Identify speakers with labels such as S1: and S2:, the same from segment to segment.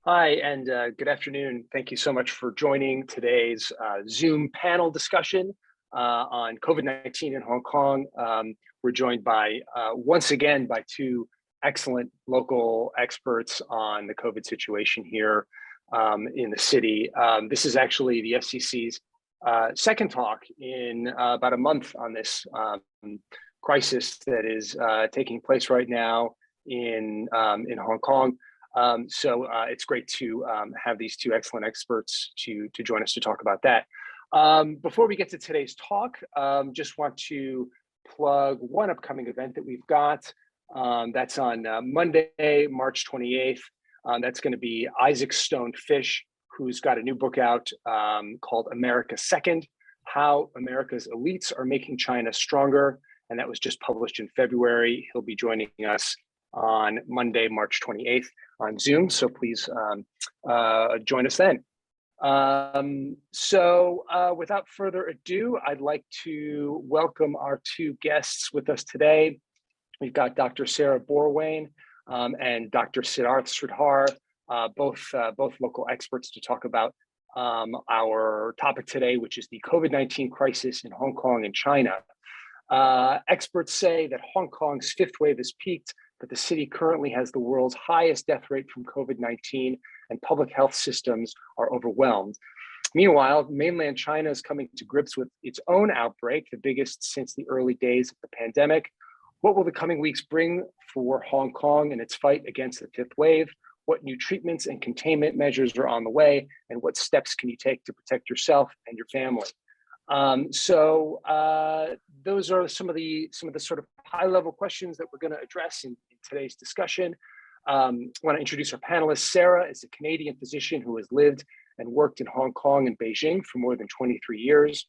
S1: Hi, and good afternoon. Thank you so much for joining today's Zoom panel discussion on COVID-19 in Hong Kong. We're joined by, once again, by two excellent local experts on the COVID situation here in the city. This is actually the FCC's second talk in about a month on this crisis that is taking place right now in Hong Kong. So it's great to have these two excellent experts to join us to talk about that. Before we get to today's talk, just want to plug one upcoming event that we've got. That's on Monday, March 28th. That's going to be Isaac Stone Fish, who's got a new book out called America Second: How America's Elites Are Making China Stronger. And that was just published in February. He'll be joining us on Monday, March 28th on Zoom. So please join us then. Without further ado, I'd like to welcome our two guests with us today. We've got Dr. Sarah Borwein and Dr. Siddharth Sridhar, both local experts to talk about our topic today, which is the COVID-19 crisis in Hong Kong and China. Experts say that Hong Kong's fifth wave has peaked, but the city currently has the world's highest death rate from COVID-19, and public health systems are overwhelmed. Meanwhile, mainland China is coming to grips with its own outbreak, the biggest since the early days of the pandemic. What will the coming weeks bring for Hong Kong in its fight against the fifth wave? What new treatments and containment measures are on the way? And what steps can you take to protect yourself and your family? Those are some of the sort of high-level questions that we're going to address in today's discussion. I want to introduce our panelists. Sarah is a Canadian physician who has lived and worked in Hong Kong and Beijing for more than 23 years.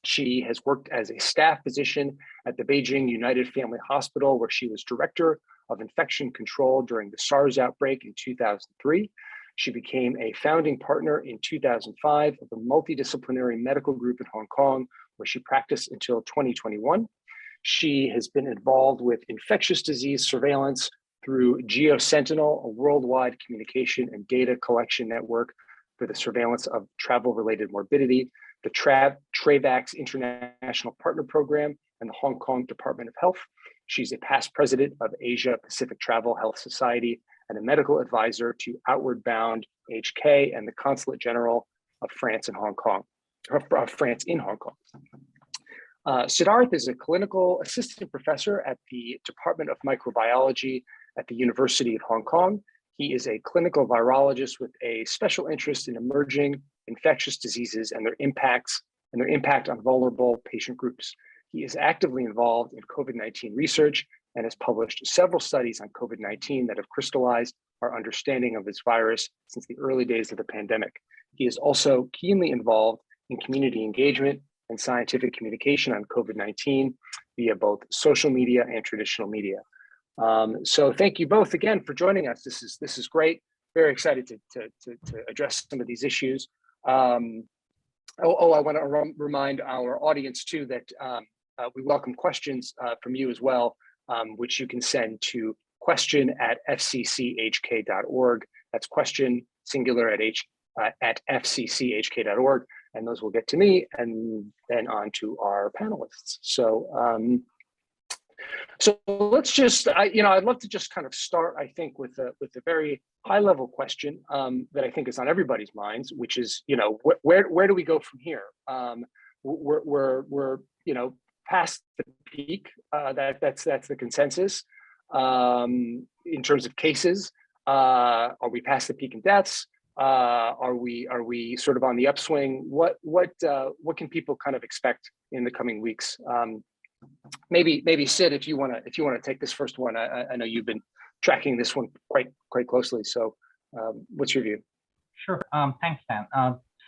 S1: She has worked as a staff physician at the Beijing United Family Hospital, where she was director of infection control during the SARS outbreak in 2003. She became a founding partner in 2005 of the multi-disciplinary medical group in Hong Kong, where she practiced until 2021. She has been involved with infectious disease surveillance through GeoSentinel, a worldwide communication and data collection network for the surveillance of travel-related morbidity, the Travax International Partner Program, and the Hong Kong Department of Health. She's a past president of Asia Pacific Travel Health Society and a medical advisor to Outward Bound HK and the Consulate General of France in Hong Kong. Siddharth is a clinical assistant professor at the Department of Microbiology at the University of Hong Kong. He is a clinical virologist with a special interest in emerging infectious diseases and their impact on vulnerable patient groups. He is actively involved in COVID-19 research and has published several studies on COVID-19 that have crystallized our understanding of this virus since the early days of the pandemic. He is also keenly involved in community engagement and scientific communication on COVID-19 via both social media and traditional media. So thank you both again for joining us. This is great. Very excited to address some of these issues. I want to remind our audience too that we welcome questions from you as well, which you can send to question@fcchk.org. That's question singular at fcchk.org, and those will get to me and then on to our panelists. So let's just, I'd love to just kind of start, I think, with a very high-level question that I think is on everybody's minds, which is, where do we go from here? We're past the peak. That's the consensus in terms of cases. Are we past the peak in deaths? Are we sort of on the upswing? What can people kind of expect in the coming weeks? Maybe Sid, if you want to take this first one. I know you've been tracking this one quite closely. So what's your view?
S2: Sure. Thanks, Dan.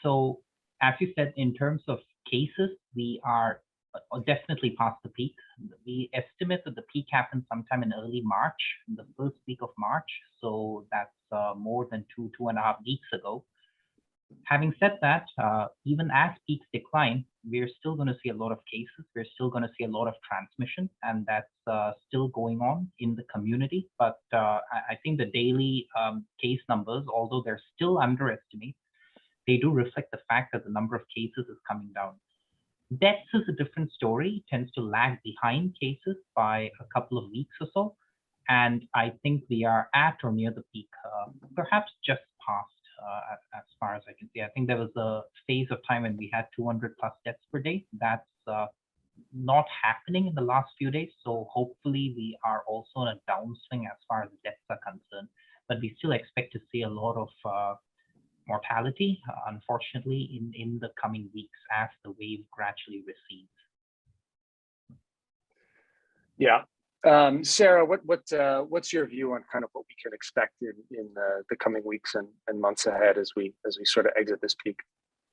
S2: So as you said, in terms of cases, we are definitely past the peak. We estimate that the peak happened sometime in early March, in the first week of March. So that's more than two and a half weeks ago. Having said that, even as peaks decline, we're still going to see a lot of cases. We're still going to see a lot of transmission, and that's still going on in the community. But I think the daily case numbers, although they're still underestimated, they do reflect the fact that the number of cases is coming down. Deaths is a different story, tends to lag behind cases by a couple of weeks or so. And I think we are at or near the peak, perhaps just past. As far as I can see, I think there was a phase of time when we had 200 plus deaths per day. That's not happening in the last few days. So hopefully we are also on a downswing as far as deaths are concerned. But we still expect to see a lot of mortality, unfortunately, in the coming weeks as the wave gradually recedes. Yeah.
S1: Sarah, what's your view on kind of what we can expect in the coming weeks and months ahead as we sort of exit this peak?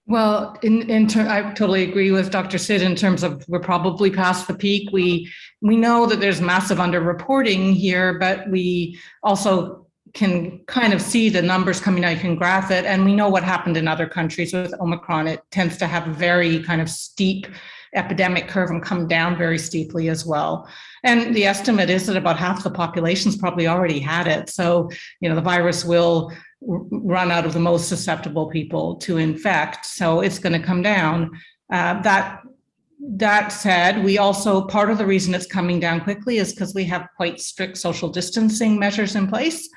S3: Well, I totally agree with Dr. Sid in terms of we're probably past the peak. We know that there's massive underreporting here, but we also can kind of see the numbers coming out. You can graph it, and we know what happened in other countries with Omicron. It tends to have a very kind of steep epidemic curve and come down very steeply as well. And the estimate is that about half the population's probably already had it. So, the virus will run out of the most susceptible people to infect. So it's going to come down. That said, we also, part of the reason it's coming down quickly is because we have quite strict social distancing measures in place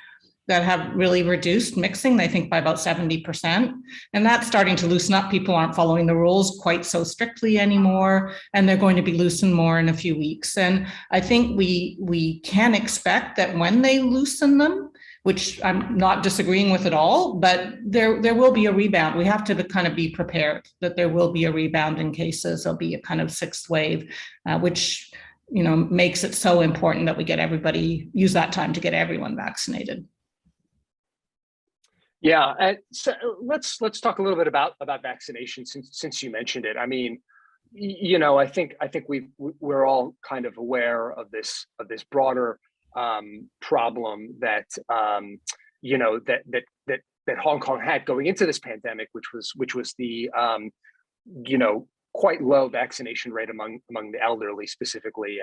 S3: that have really reduced mixing, I think, by about 70%. And that's starting to loosen up. People aren't following the rules quite so strictly anymore, and they're going to be loosened more in a few weeks. And I think we can expect that when they loosen them, which I'm not disagreeing with at all, but there will be a rebound. We have to kind of be prepared that there will be a rebound in cases. There'll be a kind of sixth wave, which makes it so important that we use that time to get everyone vaccinated.
S1: Yeah, so let's talk a little bit about vaccination since you mentioned it. I mean, I think we're all kind of aware of this broader problem that that Hong Kong had going into this pandemic, which was the quite low vaccination rate among the elderly specifically,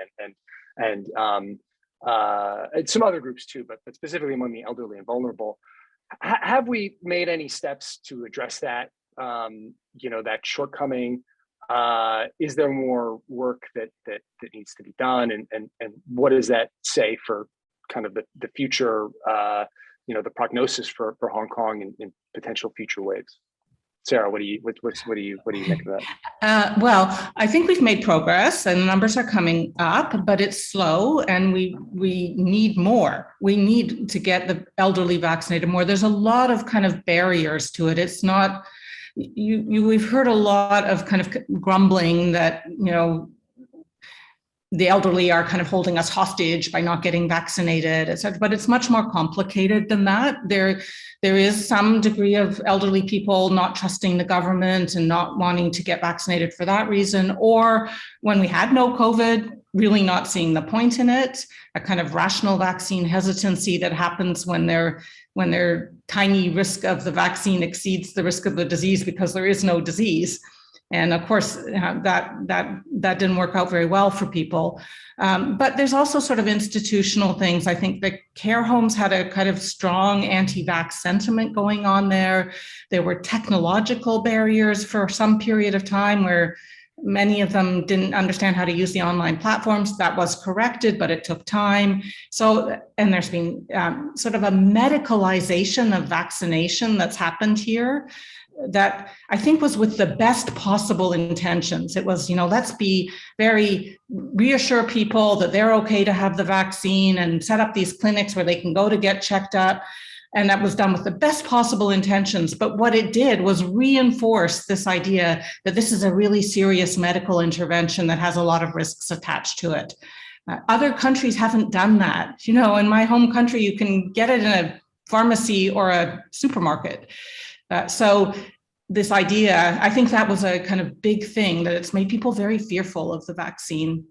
S1: and some other groups too, but specifically among the elderly and vulnerable. Have we made any steps to address that, that shortcoming? Is there more work that needs to be done? And what does that say for kind of the future, the prognosis for Hong Kong and potential future waves? Sarah, what do you make of that?
S3: Well, I think we've made progress and the numbers are coming up, but it's slow, and we need more. We need to get the elderly vaccinated more. There's a lot of kind of barriers to it. It's not we've heard a lot of kind of grumbling that the elderly are kind of holding us hostage by not getting vaccinated, et cetera. But it's much more complicated than that. There is some degree of elderly people not trusting the government and not wanting to get vaccinated for that reason, or when we had no COVID, really not seeing the point in it, a kind of rational vaccine hesitancy that happens when their tiny risk of the vaccine exceeds the risk of the disease because there is no disease. And of course, that didn't work out very well for people. But there's also sort of institutional things. I think the care homes had a kind of strong anti-vax sentiment going on there. There were technological barriers for some period of time where many of them didn't understand how to use the online platforms. That was corrected, but it took time. So, and there's been sort of a medicalization of vaccination that's happened here that I think was with the best possible intentions. It was, let's be reassure people that they're okay to have the vaccine and set up these clinics where they can go to get checked up. And that was done with the best possible intentions. But what it did was reinforce this idea that this is a really serious medical intervention that has a lot of risks attached to it. Other countries haven't done that. In my home country, you can get it in a pharmacy or a supermarket. So this idea, I think that was a kind of big thing, that it's made people very fearful of the vaccine.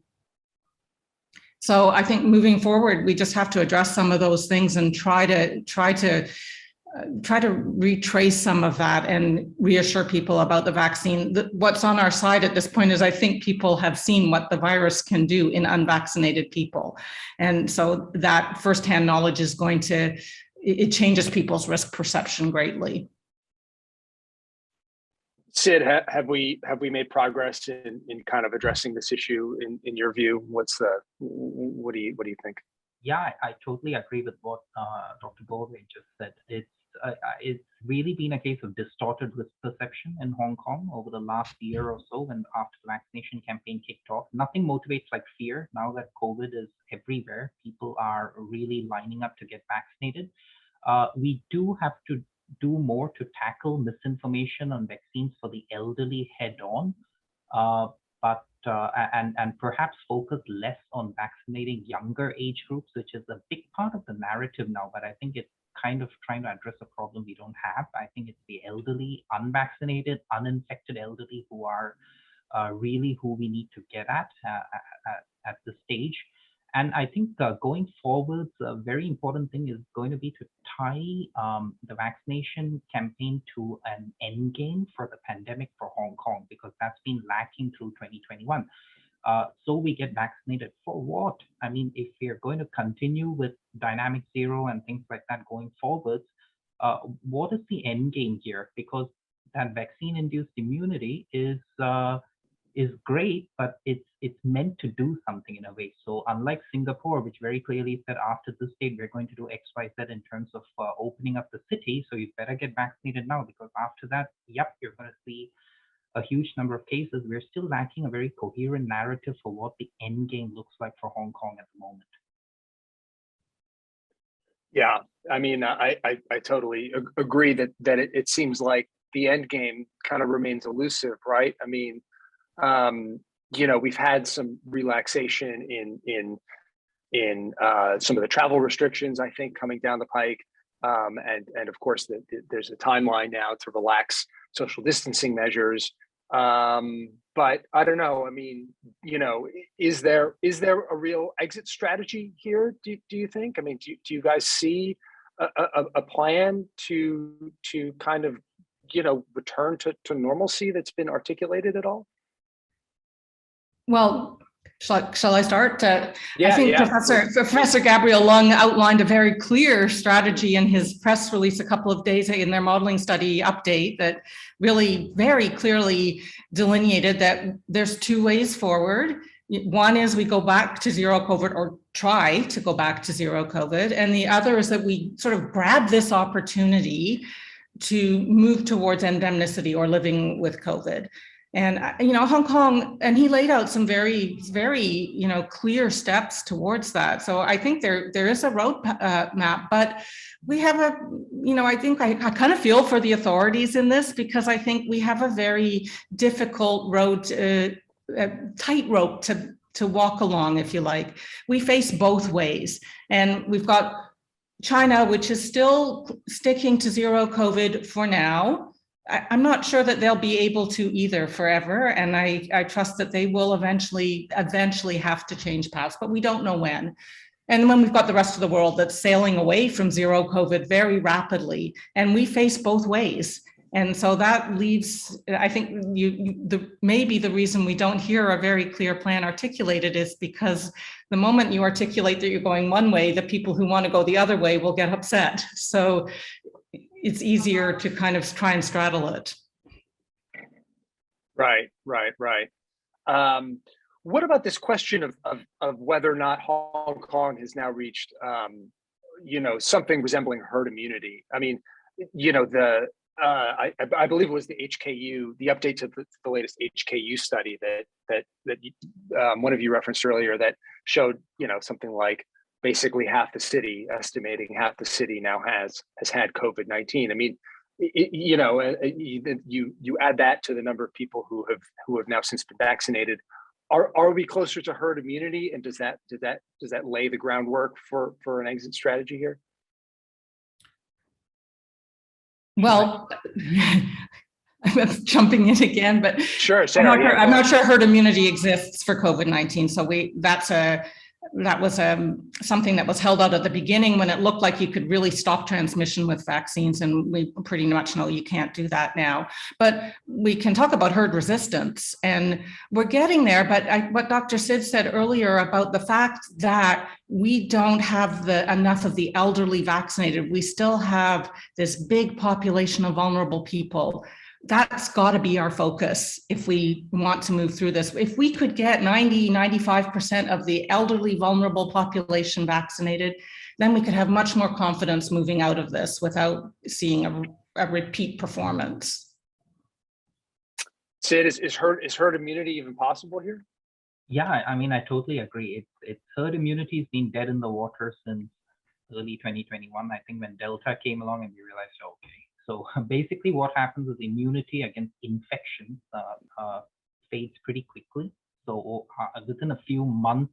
S3: So I think moving forward, we just have to address some of those things and try to try to retrace some of that and reassure people about the vaccine. What's on our side at this point is I think people have seen what the virus can do in unvaccinated people. And so that firsthand knowledge is going to, it changes people's risk perception greatly.
S1: Sid, have we made progress in kind of addressing this issue in your view? What do you think?
S2: Yeah, I totally agree with what Dr. Borwein just said. It's really been a case of distorted risk perception in Hong Kong over the last year or so, and after the vaccination campaign kicked off. Nothing motivates like fear. Now that COVID is everywhere, people are really lining up to get vaccinated. We do have to do more to tackle misinformation on vaccines for the elderly head on, and perhaps focus less on vaccinating younger age groups, which is a big part of the narrative now. But I think it's kind of trying to address a problem we don't have. I think it's the elderly, unvaccinated, uninfected elderly who are really who we need to get at this stage. And I think going forward, a very important thing is going to be to tie the vaccination campaign to an end game for the pandemic for Hong Kong, because that's been lacking through 2021. So we get vaccinated for what? I mean, if we're going to continue with dynamic zero and things like that going forward, what is the end game here? Because that vaccine-induced immunity is great, but it's meant to do something in a way. So unlike Singapore, which very clearly said after this date, we're going to do X, Y, Z in terms of opening up the city. So you better get vaccinated now, because after that, yep, you're going to see a huge number of cases. We're still lacking a very coherent narrative for what the end game looks like for Hong Kong at the moment.
S1: Yeah, I mean, I totally agree that it seems like the end game kind of remains elusive, right? I mean, we've had some relaxation in some of the travel restrictions, I think, coming down the pike, and of course there's a timeline now to relax social distancing measures. But I don't know. I mean, is there a real exit strategy here? Do you think? I mean, do you guys see a plan to kind of return to normalcy that's been articulated at all?
S3: Well, shall I start? I think
S1: yeah.
S3: Professor Gabriel Lung outlined a very clear strategy in his press release a couple of days in their modeling study update that really very clearly delineated that there's two ways forward. One is we go back to zero COVID, or try to go back to zero COVID. And the other is that we sort of grab this opportunity to move towards endemicity, or living with COVID. And, Hong Kong, and he laid out some very, very, clear steps towards that. So I think there is a road map, but we have I think I kind of feel for the authorities in this, because I think we have a very difficult road, tightrope to walk along, if you like. We face both ways, and we've got China, which is still sticking to zero COVID for now. I'm not sure that they'll be able to either forever, and I trust that they will eventually have to change paths, but we don't know when. And when we've got the rest of the world that's sailing away from zero COVID very rapidly, and we face both ways. And so that leaves, I think, maybe the reason we don't hear a very clear plan articulated is because the moment you articulate that you're going one way, the people who want to go the other way will get upset. So it's easier to kind of try and straddle it.
S1: Right. What about this question of whether or not Hong Kong has now reached, something resembling herd immunity? I mean, I believe it was the HKU, the update to the latest HKU study that one of you referenced earlier, that showed, something like basically estimating half the city now has had COVID-19. I mean, you add that to the number of people who have now since been vaccinated. Are we closer to herd immunity, and does that lay the groundwork for an exit strategy here?
S3: Well, I'm jumping in again, but
S1: sure, Sarah,
S3: I'm not sure herd immunity exists for COVID-19. So that's a that was something that was held out at the beginning when it looked like you could really stop transmission with vaccines, and we pretty much know you can't do that now. But we can talk about herd resistance, and we're getting there. But what Dr. Sid said earlier about the fact that we don't have enough of the elderly vaccinated, we still have this big population of vulnerable people. That's got to be our focus if we want to move through this. If we could get 95% of the elderly vulnerable population vaccinated, then we could have much more confidence moving out of this without seeing a repeat performance.
S1: Sid, is herd immunity even possible here?
S2: Yeah, I mean, I totally agree. It's herd immunity has been dead in the water since early 2021. I think when Delta came along and we realized, okay. So basically what happens is immunity against infection fades pretty quickly. So within a few months,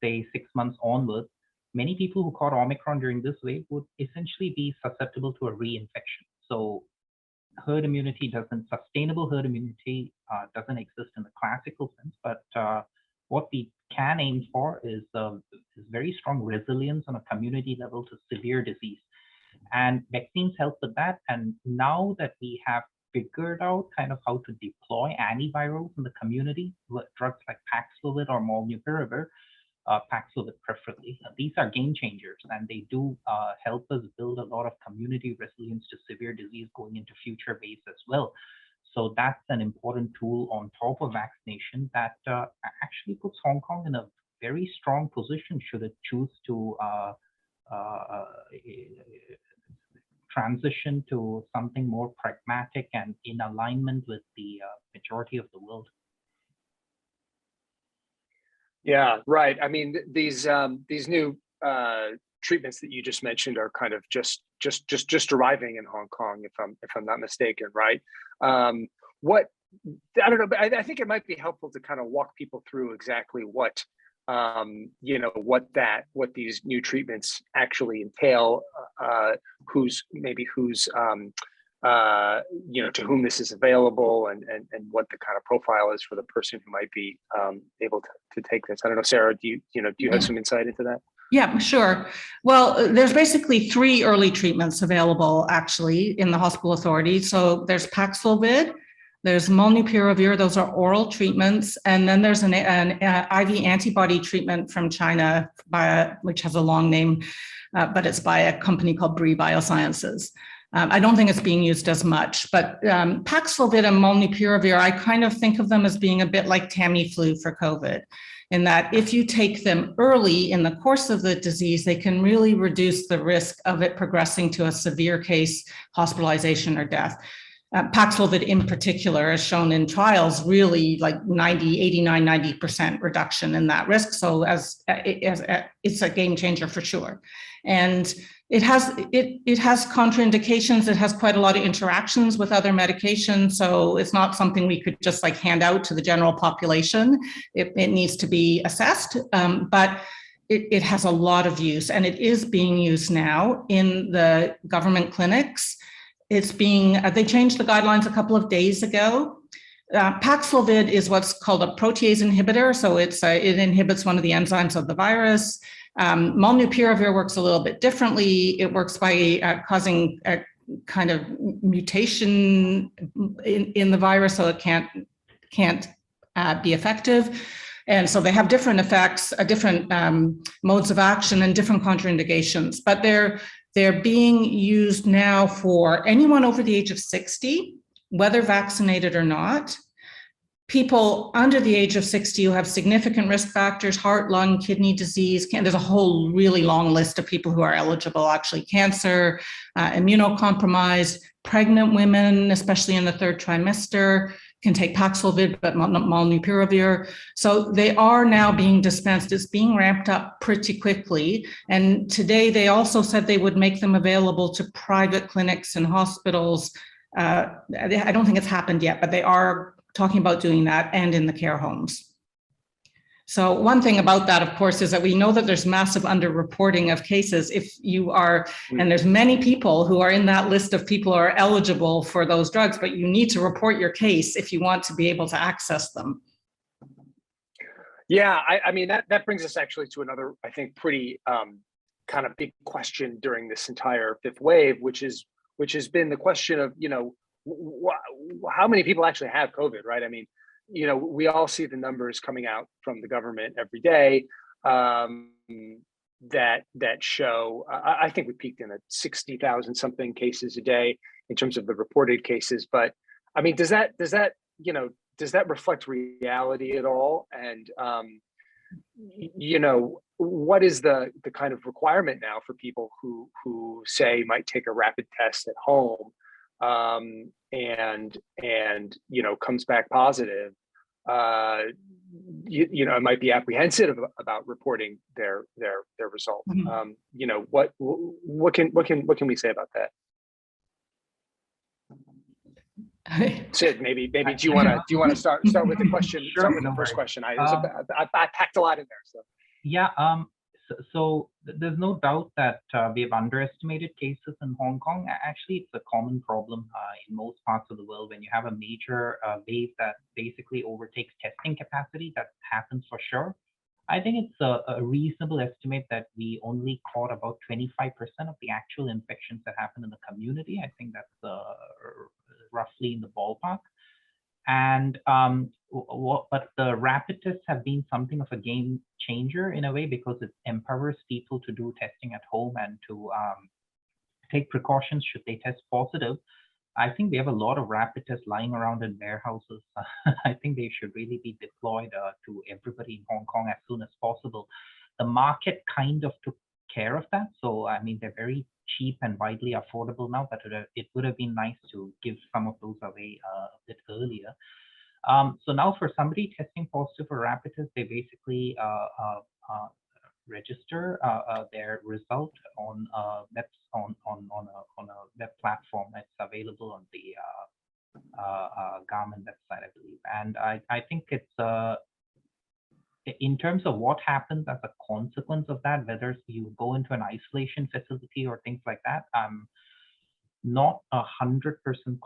S2: say 6 months onwards, many people who caught Omicron during this wave would essentially be susceptible to a reinfection. So sustainable herd immunity doesn't exist in the classical sense, but what we can aim for is very strong resilience on a community level to severe disease. And vaccines help with that. And now that we have figured out kind of how to deploy antivirals in the community, drugs like Paxlovid or molnupiravir, Paxlovid preferably, these are game changers, and they do help us build a lot of community resilience to severe disease going into future waves as well. So that's an important tool on top of vaccination that actually puts Hong Kong in a very strong position should it choose to transition to something more pragmatic and in alignment with the majority of the world.
S1: Yeah, right. I mean, these new treatments that you just mentioned are kind of just arriving in Hong Kong, if I'm not mistaken, right? What I don't know, but I think it might be helpful to kind of walk people through exactly what what these new treatments actually entail, who's to whom this is available, and what the kind of profile is for the person who might be able to take this. I don't know, Sarah, do you have some insight into that?
S3: Yeah, sure. Well, there's basically 3 early treatments available actually in the hospital authority. So there's Paxlovid, there's molnupiravir, those are oral treatments, and then there's an IV antibody treatment from China, which has a long name, but it's by a company called Brii Biosciences. I don't think it's being used as much, but Paxlovid and molnupiravir, I kind of think of them as being a bit like Tamiflu for COVID, in that if you take them early in the course of the disease, they can really reduce the risk of it progressing to a severe case, hospitalization or death. Paxlovid in particular, as shown in trials, really like 90% reduction in that risk. So it's a game changer for sure. And it has contraindications. It has quite a lot of interactions with other medications. So it's not something we could just like hand out to the general population. It needs to be assessed, but it has a lot of use, and it is being used now in the government clinics. They changed the guidelines a couple of days ago. Paxlovid is what's called a protease inhibitor. So it inhibits one of the enzymes of the virus. Molnupiravir works a little bit differently. It works by causing a kind of mutation in the virus, so it can't be effective. And so they have different effects, different modes of action, and different contraindications. But they're being used now for anyone over the age of 60, whether vaccinated or not. People under the age of 60 who have significant risk factors, heart, lung, kidney disease, there's a whole really long list of people who are eligible, actually cancer, immunocompromised, pregnant women, especially in the 3rd trimester, can take Paxlovid, but not molnupiravir. So they are now being dispensed. It's being ramped up pretty quickly. And today they also said they would make them available to private clinics and hospitals. I don't think it's happened yet, but they are talking about doing that, and in the care homes. So one thing about that, of course, is that we know that there's massive underreporting of cases. If you are, and there's many people who are in that list of people who are eligible for those drugs, but you need to report your case if you want to be able to access them.
S1: Yeah, I mean, that brings us actually to another, I think, pretty kind of big question during this entire fifth wave, which has been the question of, how many people actually have COVID, right? I mean, we all see the numbers coming out from the government every day that show. I think we peaked in at 60,000 something cases a day in terms of the reported cases. But I mean, does that reflect reality at all? And what is the kind of requirement now for people who say might take a rapid test at home and comes back positive? It might be apprehensive about reporting their result.
S3: Mm-hmm.
S1: What can we say about that? Sid, maybe do you want to start with the question?
S2: Sure,
S1: Start with the first question. I packed a lot in there. So
S2: yeah, so there's no doubt that we have underestimated cases in Hong Kong. Actually, it's a common problem in most parts of the world when you have a major wave that basically overtakes testing capacity. That happens for sure. I think it's a reasonable estimate that we only caught about 25% of the actual infections that happen in the community. I think that's roughly in the ballpark. And but the rapid tests have been something of a game changer in a way, because it empowers people to do testing at home and to take precautions should they test positive. I think we have a lot of rapid tests lying around in warehouses. I think they should really be deployed to everybody in Hong Kong as soon as possible. The market kind of took care of that. So, I mean, they're very cheap and widely affordable now, but it would have been nice to give some of those away a bit earlier. So now for somebody testing positive for rapid test, they basically register their result on a web platform that's available on the government website, I believe. And I think it's in terms of what happens as a consequence of that, whether you go into an isolation facility or things like that, I'm not 100%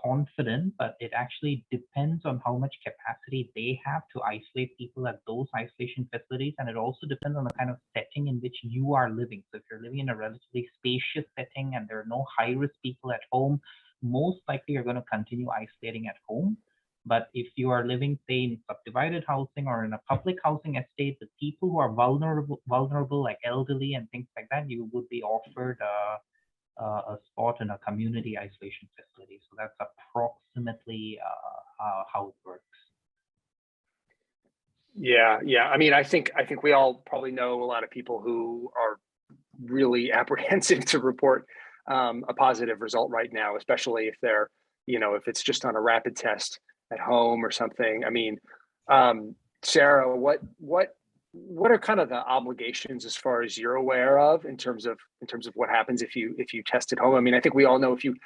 S2: confident, but it actually depends on how much capacity they have to isolate people at those isolation facilities. And it also depends on the kind of setting in which you are living. So if you're living in a relatively spacious setting and there are no high-risk people at home, most likely you're going to continue isolating at home. But if you are living, say, in subdivided housing or in a public housing estate, the people who are vulnerable, like elderly and things like that, you would be offered a spot in a community isolation facility. So that's approximately how it works.
S1: Yeah. I mean, I think we all probably know a lot of people who are really apprehensive to report a positive result right now, especially if they're, if it's just on a rapid test at home or something. I mean, Sarah, what are kind of the obligations as far as you're aware of in terms of what happens if you test at home? I mean, I think we all know if you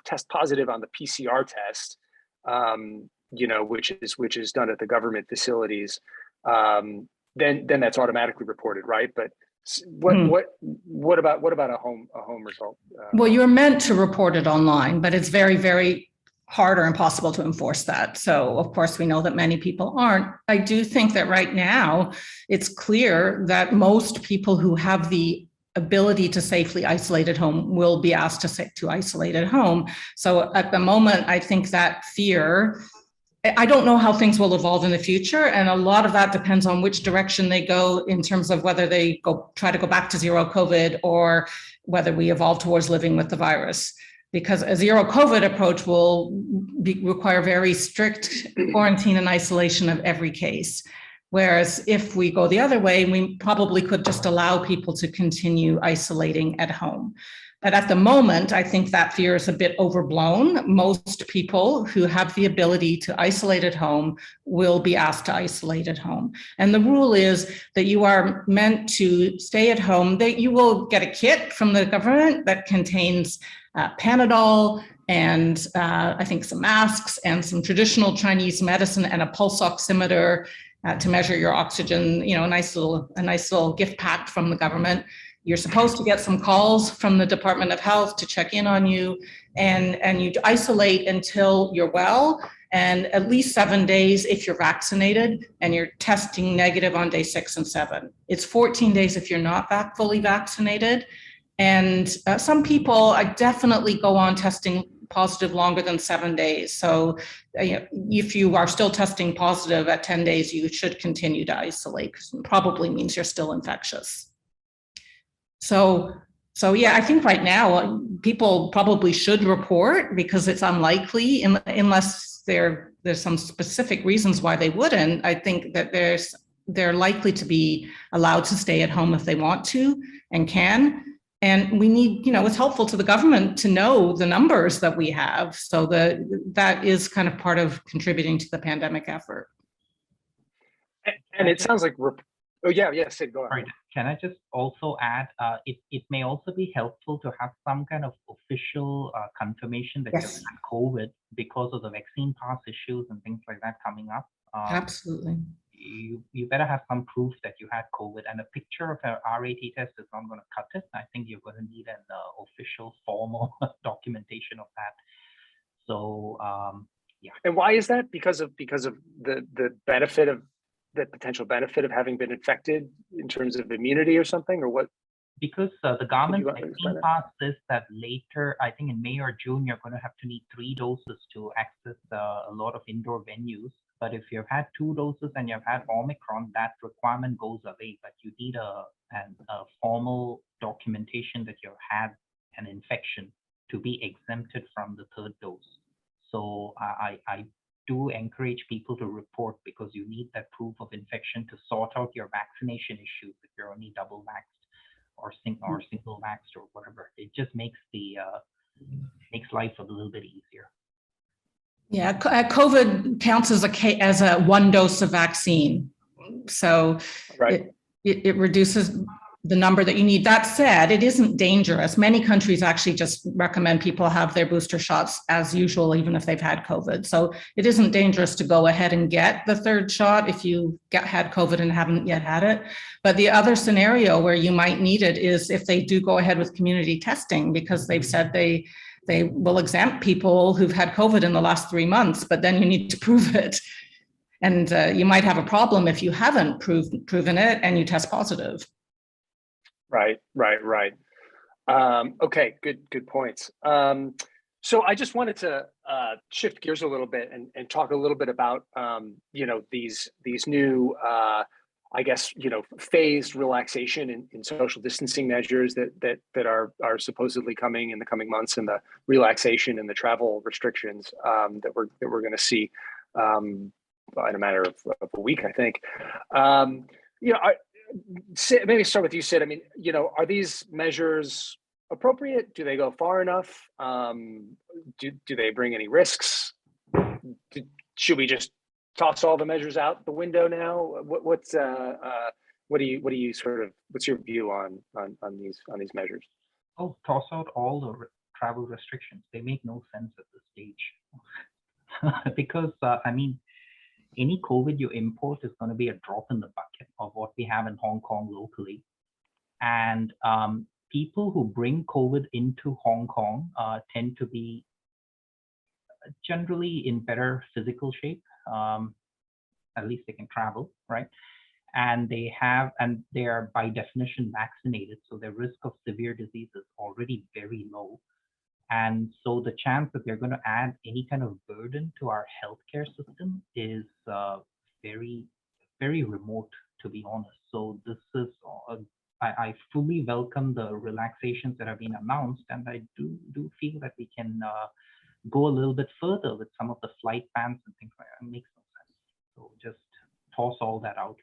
S1: test positive on the PCR test, which is done at the government facilities, then that's automatically reported, right? But what about a home result?
S3: Well, you're meant to report it online, but it's very, very hard or impossible to enforce that. So of course, we know that many people aren't. I do think that right now, it's clear that most people who have the ability to safely isolate at home will be asked to isolate at home. So at the moment, I think that fear, I don't know how things will evolve in the future. And a lot of that depends on which direction they go in terms of whether they try to go back to zero COVID or whether we evolve towards living with the virus. Because a zero COVID approach will require very strict quarantine and isolation of every case. Whereas if we go the other way, we probably could just allow people to continue isolating at home. But at the moment, I think that fear is a bit overblown. Most people who have the ability to isolate at home will be asked to isolate at home. And the rule is that you are meant to stay at home, that you will get a kit from the government that contains Panadol and I think some masks and some traditional Chinese medicine and a pulse oximeter to measure your oxygen, a nice little gift pack from the government. You're supposed to get some calls from the Department of Health to check in on you, and you isolate until you're well. and at least 7 days if you're vaccinated and you're testing negative on day 6 and 7. It's 14 days if you're not fully vaccinated. And some people definitely go on testing positive longer than 7 days. So if you are still testing positive at 10 days, you should continue to isolate, because it probably means you're still infectious. So yeah, I think right now people probably should report, because it's unlikely, unless there's some specific reasons why they wouldn't. I think that they're likely to be allowed to stay at home if they want to and can. And we need, it's helpful to the government to know the numbers that we have. So that is kind of part of contributing to the pandemic effort.
S1: And it sounds like, Sid, go on.
S2: Right. Can I just also add, it may also be helpful to have some kind of official confirmation that
S3: Yes.
S2: you've had COVID, because of the vaccine pass issues and things like that coming up.
S3: Absolutely.
S2: You better have some proof that you had COVID, and a picture of an RAT test is not going to cut it. I think you're going to need an official formal documentation of that. So yeah.
S1: And why is that? Because of the benefit of the potential benefit of having been infected in terms of immunity or something, or what?
S2: Because the government vaccine pass says that later, I think in May or June, you're going to have to need 3 doses to access a lot of indoor venues. But if you've had 2 doses and you've had Omicron, that requirement goes away. But you need a formal documentation that you've had an infection to be exempted from the 3rd dose. So I do encourage people to report, because you need that proof of infection to sort out your vaccination issues if you're only double vaxxed or single vaxxed or whatever. It just makes makes life a little bit easier.
S3: Yeah, COVID counts as a 1 dose of vaccine, so right. it reduces the number that you need. That said, it isn't dangerous. Many countries actually just recommend people have their booster shots as usual, even if they've had COVID. So it isn't dangerous to go ahead and get the 3rd shot if you had COVID and haven't yet had it. But the other scenario where you might need it is if they do go ahead with community testing, because they've said they will exempt people who've had COVID in the last 3 months, but then you need to prove it. And you might have a problem if you haven't proven it and you test positive.
S1: Right. Okay, good points. So I just wanted to shift gears a little bit and talk a little bit about these new I guess phased relaxation in social distancing measures that are supposedly coming in the coming months, and the relaxation and the travel restrictions that we're going to see in a matter of a week, I think. Sid, maybe start with you, Sid. I mean, are these measures appropriate? Do they go far enough? Do they bring any risks? Should we just toss all the measures out the window now? What's your view on these measures?
S2: Oh, toss out all the travel restrictions. They make no sense at this stage. Because I mean, any COVID you import is going to be a drop in the bucket of what we have in Hong Kong locally. And people who bring COVID into Hong Kong tend to be generally in better physical shape. At least they can travel, right? And they are by definition vaccinated, so their risk of severe disease is already very low. And so the chance that they're going to add any kind of burden to our healthcare system is very, very remote, to be honest. So this is, I fully welcome the relaxations that have been announced, and I do feel that we can go a little bit further with some of the flight bans and things like that. It makes no sense. So just toss all that out.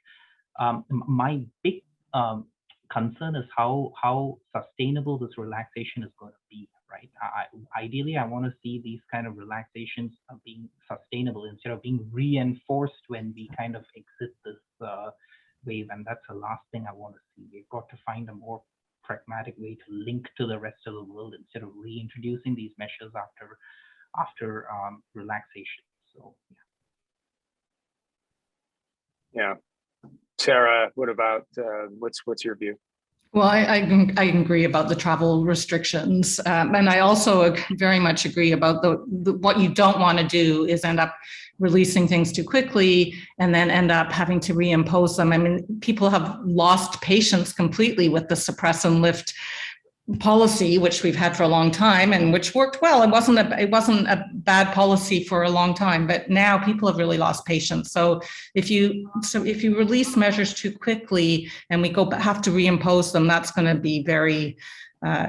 S2: My big concern is how sustainable this relaxation is going to be, right? Ideally, I want to see these kind of relaxations being sustainable instead of being reinforced when we kind of exit this wave, and that's the last thing I want to see. We've got to find a more pragmatic way to link to the rest of the world instead of reintroducing these measures after relaxation. So
S1: yeah. Sarah, what about what's your view?
S3: Well, I agree about the travel restrictions. And I also very much agree about what you don't want to do is end up releasing things too quickly and then end up having to reimpose them. I mean, people have lost patience completely with the suppress and lift policy, which we've had for a long time and which worked well. It wasn't a bad policy for a long time, but now people have really lost patience. So if you release measures too quickly and we have to reimpose them, that's going to be very,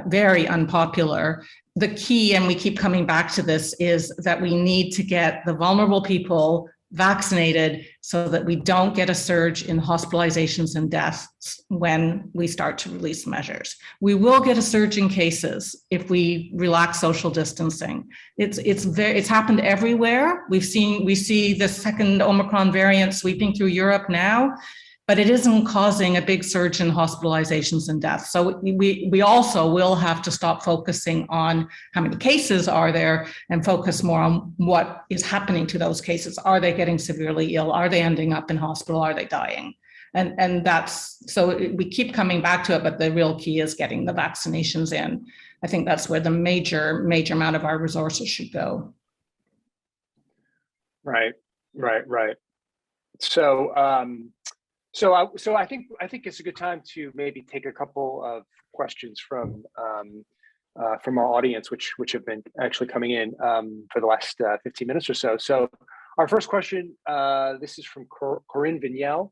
S3: very unpopular. The key, and we keep coming back to this, is that we need to get the vulnerable people vaccinated so that we don't get a surge in hospitalizations and deaths when we start to release measures. We will get a surge in cases if we relax social distancing. It's happened everywhere. We see the second Omicron variant sweeping through Europe now, but it isn't causing a big surge in hospitalizations and deaths. So we also will have to stop focusing on how many cases are there and focus more on what is happening to those cases. Are they getting severely ill? Are they ending up in hospital? Are they dying? And that's, so we keep coming back to it, but the real key is getting the vaccinations in. I think that's where the major amount of our resources should go.
S1: Right. So I think it's a good time to maybe take a couple of questions from our audience, which have been actually coming in for the last 15 minutes or so. So our first question, this is from Corinne Vignel.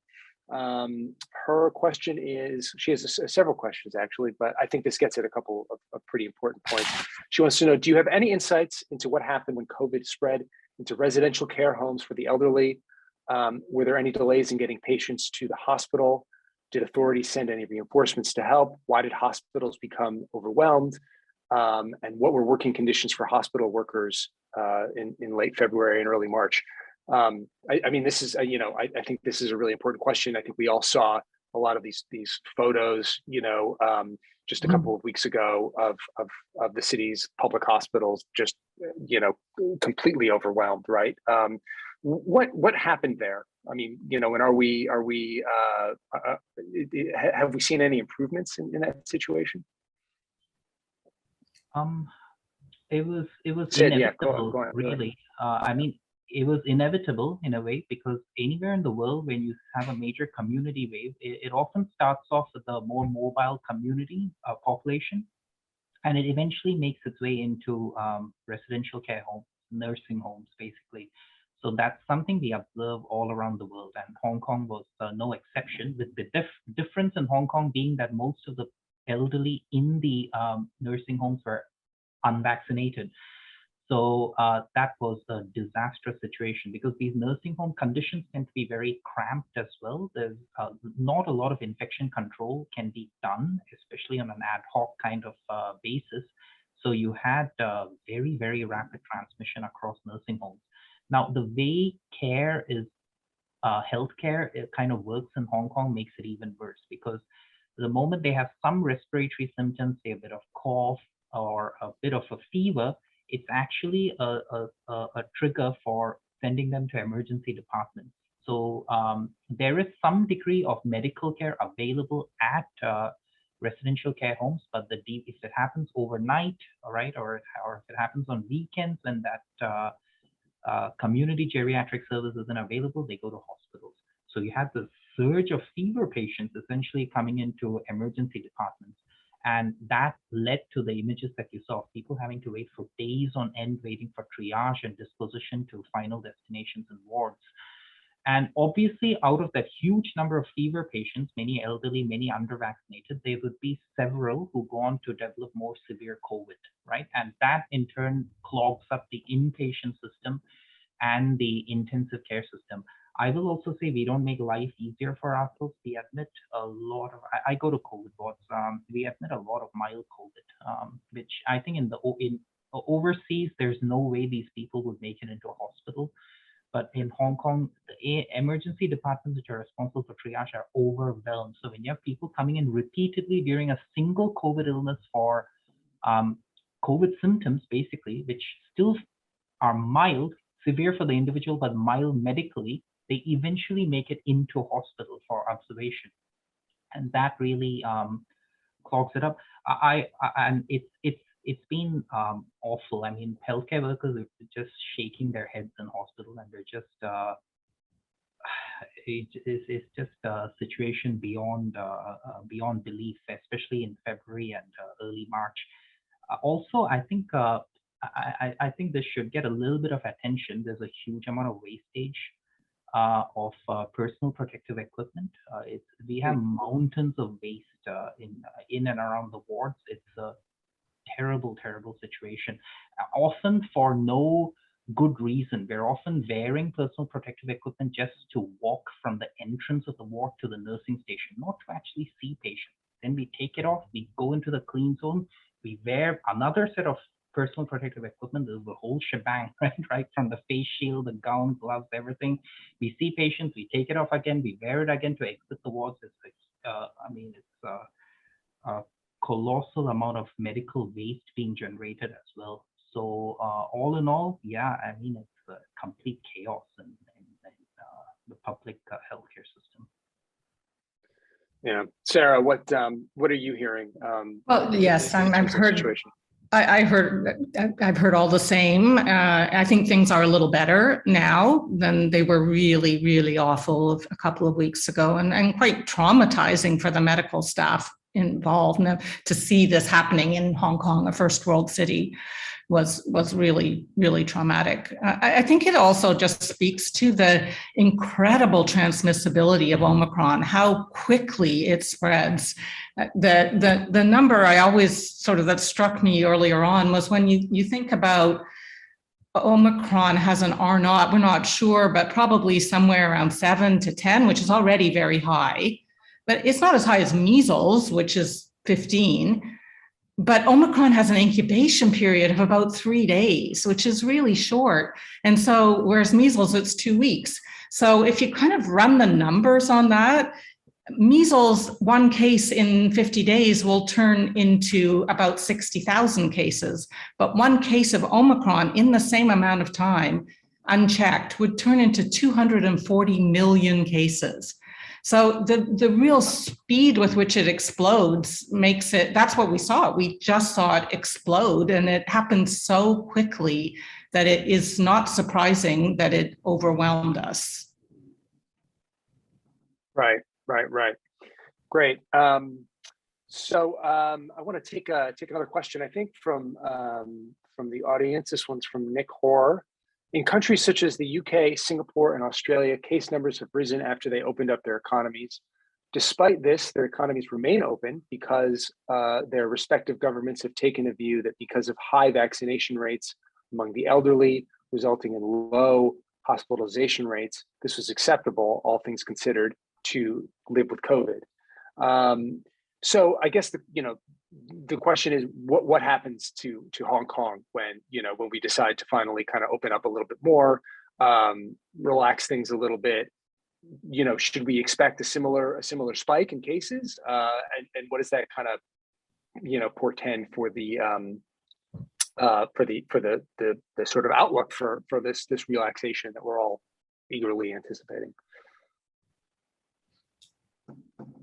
S1: Her question is, she has several questions actually, but I think this gets at a couple of pretty important points. She wants to know, do you have any insights into what happened when COVID spread into residential care homes for the elderly? Were there any delays in getting patients to the hospital? Did authorities send any reinforcements to help? Why did hospitals become overwhelmed? And what were working conditions for hospital workers in late February and early March? I mean, this is, I think this is a really important question. I think we all saw a lot of these photos, just a couple of weeks ago of the city's public hospitals just, completely overwhelmed, right? What happened there? I mean, and have we seen any improvements in that situation?
S2: It was
S1: Sid,
S2: inevitable,
S1: yeah, go on,
S2: really. I mean, it was inevitable in a way, because anywhere in the world when you have a major community wave, it often starts off with a more mobile community population, and it eventually makes its way into residential care homes, nursing homes, basically. So that's something we observe all around the world, and Hong Kong was no exception, with the difference in Hong Kong being that most of the elderly in the nursing homes were unvaccinated. So that was a disastrous situation, because these nursing home conditions tend to be very cramped as well. There's not a lot of infection control can be done, especially on an ad hoc kind of basis. So you had very, very rapid transmission across nursing homes. Now, the way care is, healthcare, it kind of works in Hong Kong makes it even worse, because the moment they have some respiratory symptoms, say a bit of cough or a bit of a fever, it's actually a trigger for sending them to emergency departments. So there is some degree of medical care available at residential care homes, but if it happens overnight, all right, or if it happens on weekends when that community geriatric service isn't available, they go to hospitals. So you had the surge of fever patients essentially coming into emergency departments. And that led to the images that you saw of people having to wait for days on end, waiting for triage and disposition to final destinations and wards. And obviously, out of that huge number of fever patients, many elderly, many under-vaccinated, there would be several who go on to develop more severe COVID, right? And that in turn clogs up the inpatient system and the intensive care system. I will also say we don't make life easier for ourselves. We admit a lot of, I go to COVID wards, we admit a lot of mild COVID, which I think in overseas, there's no way these people would make it into a hospital. But in Hong Kong, the emergency departments which are responsible for triage are overwhelmed. So when you have people coming in repeatedly during a single COVID illness for COVID symptoms, basically, which still are mild, severe for the individual, but mild medically, they eventually make it into hospital for observation. And that really clogs it up. And it's been awful. I mean, healthcare workers are just shaking their heads in hospital, and they're just it's just a situation beyond beyond belief, especially in February and early March. Also, I think I think this should get a little bit of attention. There's a huge amount of wastage of personal protective equipment. We have mountains of waste in and around the wards. It's a terrible, terrible situation. Often for no good reason. We're often wearing personal protective equipment just to walk from the entrance of the ward to the nursing station, not to actually see patients. Then we take it off, we go into the clean zone, we wear another set of personal protective equipment. There's the whole shebang, right? From the face shield, the gown, gloves, everything. We see patients, we take it off again, we wear it again to exit the wards. It's a colossal amount of medical waste being generated as well. So all in all, yeah, I mean, it's a complete chaos in the public healthcare system.
S1: Yeah, Sarah, what are you hearing?
S3: Well, yes, I've heard all the same. I think things are a little better now than they were really, really awful a couple of weeks ago, and quite traumatizing for the medical staff involved. Now, to see this happening in Hong Kong, a first world city, was really, really traumatic. I think it also just speaks to the incredible transmissibility of Omicron, how quickly it spreads. The number I always that struck me earlier on was when you think about Omicron has an R0, we're not sure, but probably somewhere around 7 to 10, which is already very high. But it's not as high as measles, which is 15. But Omicron has an incubation period of about 3 days, which is really short. And so, whereas measles, it's 2 weeks. So if you kind of run the numbers on that, measles, one case in 50 days will turn into about 60,000 cases. But one case of Omicron in the same amount of time, unchecked, would turn into 240 million cases. So the real speed with which it explodes makes it, that's what we saw. We just saw it explode, and it happened so quickly that it is not surprising that it overwhelmed us.
S1: Right. Great. So I want to take another question, I think, from the audience. This one's from Nick Hoare. In countries such as the UK, Singapore, and Australia, case numbers have risen after they opened up their economies. Despite this, their economies remain open because their respective governments have taken a view that because of high vaccination rates among the elderly, resulting in low hospitalization rates, this was acceptable, all things considered, to live with COVID. So I guess the question is, what happens to Hong Kong when we decide to finally kind of open up a little bit more, relax things a little bit? Should we expect a similar spike in cases? And what does that kind of portend for the sort of outlook for this relaxation that we're all eagerly anticipating?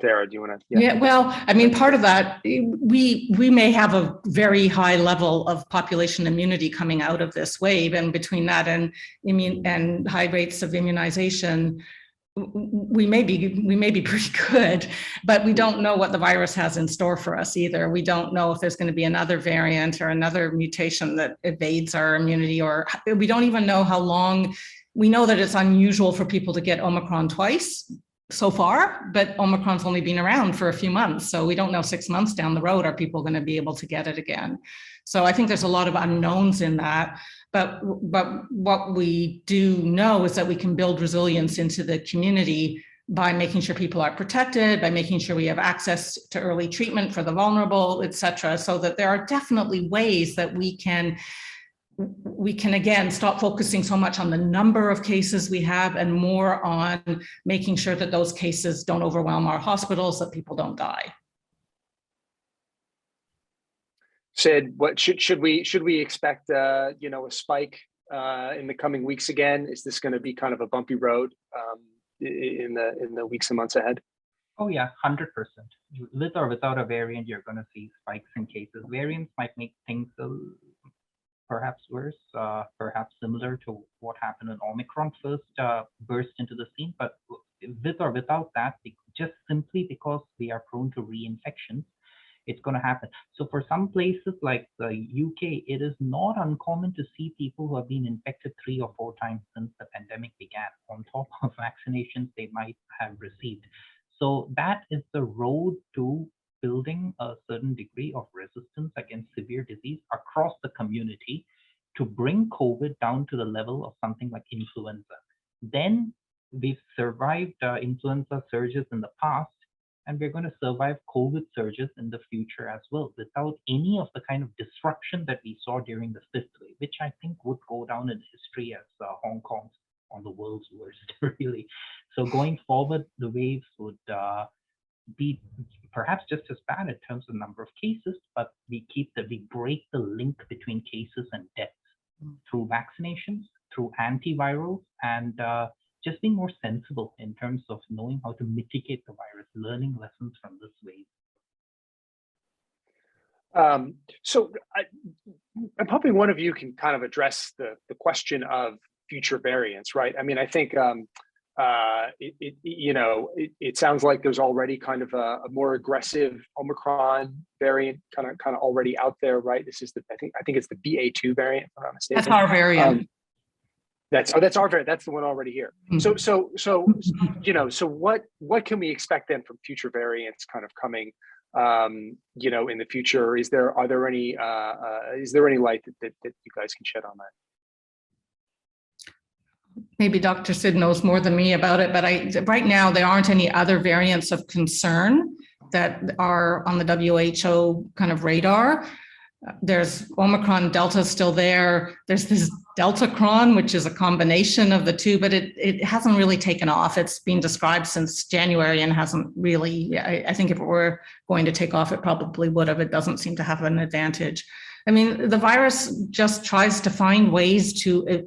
S1: Sarah, do you want to?
S3: Yeah, well, I mean, part of that, we may have a very high level of population immunity coming out of this wave, and between that and high rates of immunization, we may be pretty good, but we don't know what the virus has in store for us either. We don't know if there's going to be another variant or another mutation that evades our immunity, or we don't even know how long. We know that it's unusual for people to get Omicron twice so far, but Omicron's only been around for a few months. So we don't know 6 months down the road, are people going to be able to get it again? So I think there's a lot of unknowns in that. But what we do know is that we can build resilience into the community by making sure people are protected, by making sure we have access to early treatment for the vulnerable, et cetera, so that there are definitely ways that we can again stop focusing so much on the number of cases we have and more on making sure that those cases don't overwhelm our hospitals, that people don't die.
S1: Sid, what should we expect a spike in the coming weeks again? Is this going to be kind of a bumpy road in the weeks and months ahead?
S2: Oh yeah, 100%. With or without a variant, you're going to see spikes in cases. Variants might make things perhaps worse, perhaps similar to what happened when Omicron first burst into the scene. But with or without that, just simply because we are prone to reinfections, it's going to happen. So for some places like the UK, it is not uncommon to see people who have been infected 3 or 4 times since the pandemic began, on top of vaccinations they might have received. So that is the road to building a certain degree of resistance against severe disease across the community to bring COVID down to the level of something like influenza. Then we've survived influenza surges in the past, and we're going to survive COVID surges in the future as well, without any of the kind of disruption that we saw during the 5th wave, which I think would go down in history as Hong Kong's or the world's worst, really. So going forward, the waves would be perhaps just as bad in terms of number of cases, but we break the link between cases and deaths through vaccinations, through antivirals, and just being more sensible in terms of knowing how to mitigate the virus, learning lessons from this wave.
S1: So I'm hoping one of you can kind of address the question of future variants, right? I mean, I think it sounds like there's already kind of a more aggressive Omicron variant kind of already out there, right? This is I think it's the BA.2 variant, if I'm not mistaken.
S3: That's our variant.
S1: That's our variant. That's the one already here. So so what can we expect then from future variants kind of coming in the future? Is there any light that you guys can shed on that?
S3: Maybe Dr. Sid knows more than me about it, but right now there aren't any other variants of concern that are on the WHO kind of radar. There's Omicron, Delta still there. There's this Deltacron, which is a combination of the two, but it hasn't really taken off. It's been described since January and hasn't really, I think if it were going to take off, it probably would have. It doesn't seem to have an advantage. I mean, the virus just tries to find ways to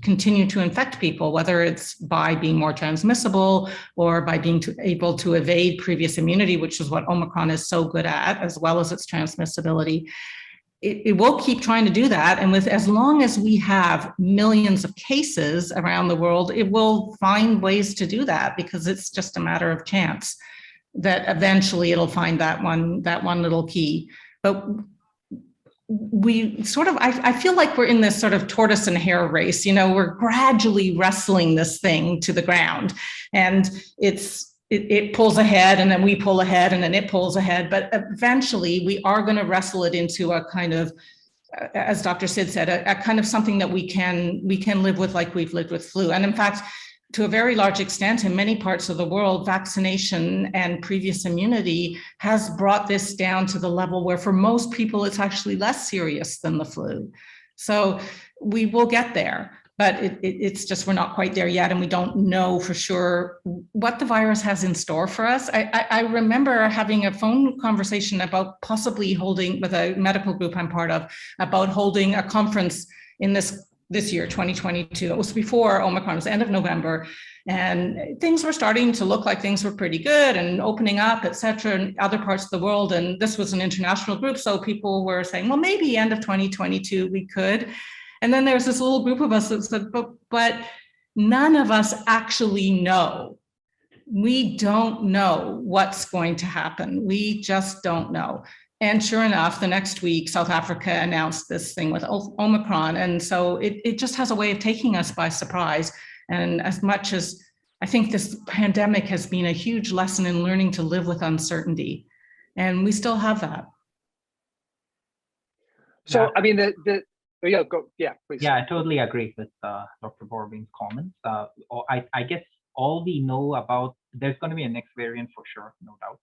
S3: continue to infect people, whether it's by being more transmissible or by being able to evade previous immunity, which is what Omicron is so good at, as well as its transmissibility. It will keep trying to do that. And as long as we have millions of cases around the world, it will find ways to do that, because it's just a matter of chance that eventually it'll find that one little key. But we sort of, I feel like we're in this sort of tortoise and hare race. We're gradually wrestling this thing to the ground, and it pulls ahead, and then we pull ahead, and then it pulls ahead. But eventually we are going to wrestle it into a kind of, as Dr. Sid said, a kind of something that we can live with, like we've lived with flu. And in fact, to a very large extent, in many parts of the world, vaccination and previous immunity has brought this down to the level where for most people, it's actually less serious than the flu. So we will get there, but it's just, we're not quite there yet. And we don't know for sure what the virus has in store for us. I remember having a phone conversation about possibly holding, with a medical group I'm part of, about holding a conference in this year, 2022. It was before Omicron, it was the end of November, and things were starting to look like things were pretty good and opening up, et cetera, in other parts of the world. And this was an international group, so people were saying, well, maybe end of 2022 we could. And then there's this little group of us that said, but none of us actually know. We don't know what's going to happen. We just don't know. And sure enough, the next week, South Africa announced this thing with Omicron. And so it just has a way of taking us by surprise. And as much as I think this pandemic has been a huge lesson in learning to live with uncertainty, and we still have that.
S1: So, I mean, please.
S2: Yeah, I totally agree with Dr. Borwein's comments. I guess all we know about, there's going to be a next variant for sure, no doubt.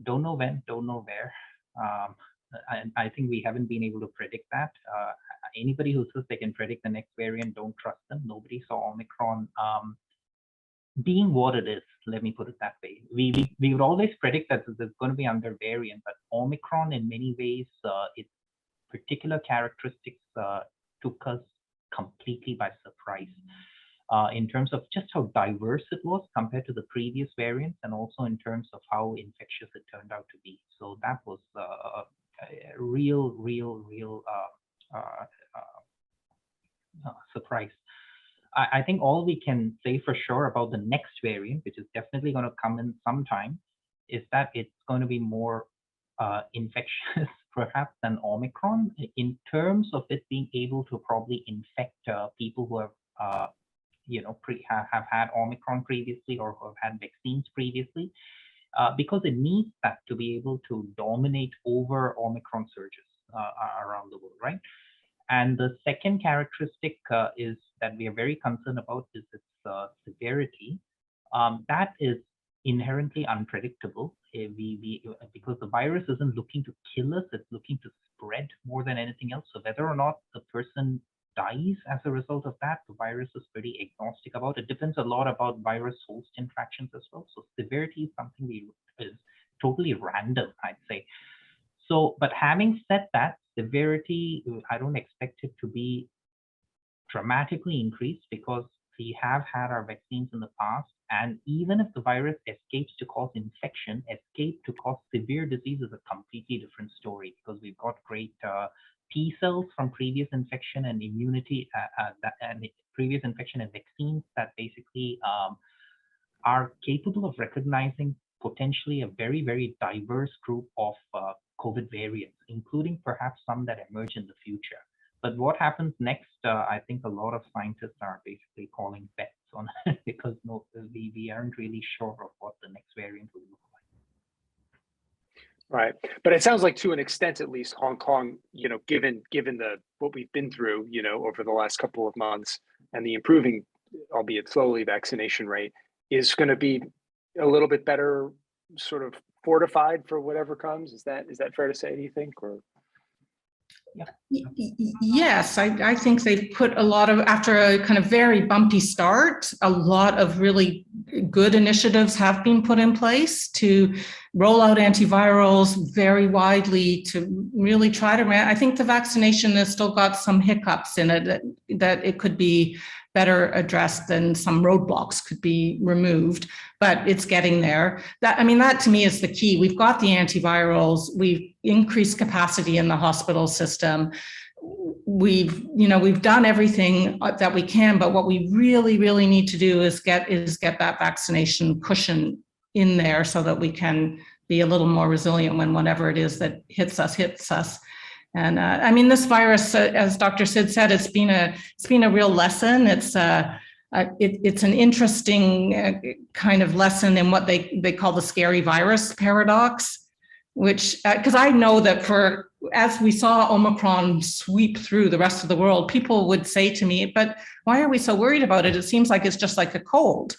S2: Don't know when, don't know where. I think we haven't been able to predict that. Anybody who says they can predict the next variant, don't trust them. Nobody saw Omicron being what it is. Let me put it that way. We would always predict that there's going to be another variant, but Omicron in many ways, its particular characteristics took us completely by surprise. in terms of just how diverse it was compared to the previous variants, and also in terms of how infectious it turned out to be. So that was a real surprise. I think all we can say for sure about the next variant, which is definitely going to come in sometime, is that it's going to be more infectious perhaps than Omicron, in terms of it being able to probably infect people who have have had Omicron previously, or who have had vaccines previously, because it needs that to be able to dominate over Omicron surges around the world, right? And the second characteristic is that we are very concerned about is its severity. That is inherently unpredictable. Because the virus isn't looking to kill us, it's looking to spread more than anything else. So whether or not the person dies as a result of that, the virus is pretty agnostic about. It depends a lot about virus-host interactions as well. So severity is something is totally random, I'd say. So, but having said that, severity, I don't expect it to be dramatically increased, because we have had our vaccines in the past, and even if the virus escapes to cause infection, escape to cause severe disease is a completely different story, because we've got great T cells from previous infection and immunity, and previous infection and vaccines that basically are capable of recognizing potentially a very, very diverse group of COVID variants, including perhaps some that emerge in the future. But what happens next, I think a lot of scientists are basically calling bets on it, because we aren't really sure of what the next variant will look like.
S1: Right, but it sounds like to an extent, at least, Hong Kong, given what we've been through, over the last couple of months, and the improving, albeit slowly, vaccination rate, is going to be a little bit better, sort of fortified for whatever comes. Is that fair to say, do you think? Or
S3: yes, I think they've put a lot of, after a kind of very bumpy start, a lot of really good initiatives have been put in place to roll out antivirals very widely, to really try to, I think the vaccination has still got some hiccups in it that it could be better addressed, and some roadblocks could be removed, but it's getting there. That to me is the key. We've got the antivirals, we've increased capacity in the hospital system. We've done everything that we can, but what we really, really need to do is get that vaccination cushion in there, so that we can be a little more resilient when whatever it is that hits us. And this virus, as Dr. Sid said, it's been a real lesson. It's an interesting kind of lesson in what they call the scary virus paradox, which, because I know that as we saw Omicron sweep through the rest of the world, people would say to me, but why are we so worried about it? It seems like it's just like a cold.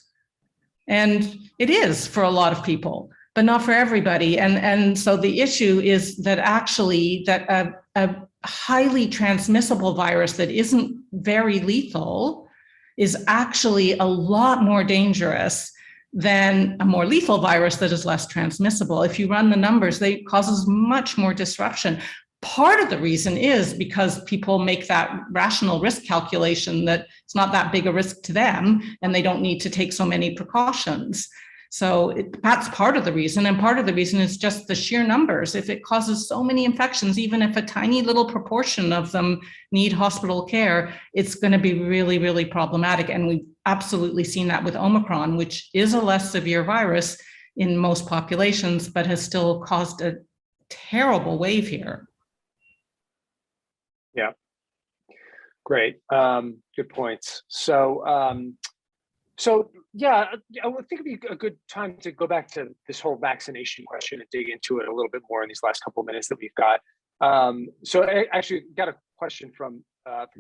S3: And it is for a lot of people, but not for everybody. And so the issue is that actually that a highly transmissible virus that isn't very lethal is actually a lot more dangerous than a more lethal virus that is less transmissible. If you run the numbers, they causes much more disruption. Part of the reason is because people make that rational risk calculation that it's not that big a risk to them, and they don't need to take so many precautions. So that's part of the reason. And part of the reason is just the sheer numbers. If it causes so many infections, even if a tiny little proportion of them need hospital care, it's going to be really, really problematic. And we've absolutely seen that with Omicron, which is a less severe virus in most populations, but has still caused a terrible wave here.
S1: Yeah, great. Good points. So yeah, I would think it'd be a good time to go back to this whole vaccination question and dig into it a little bit more in these last couple of minutes that we've got. So I actually got a question from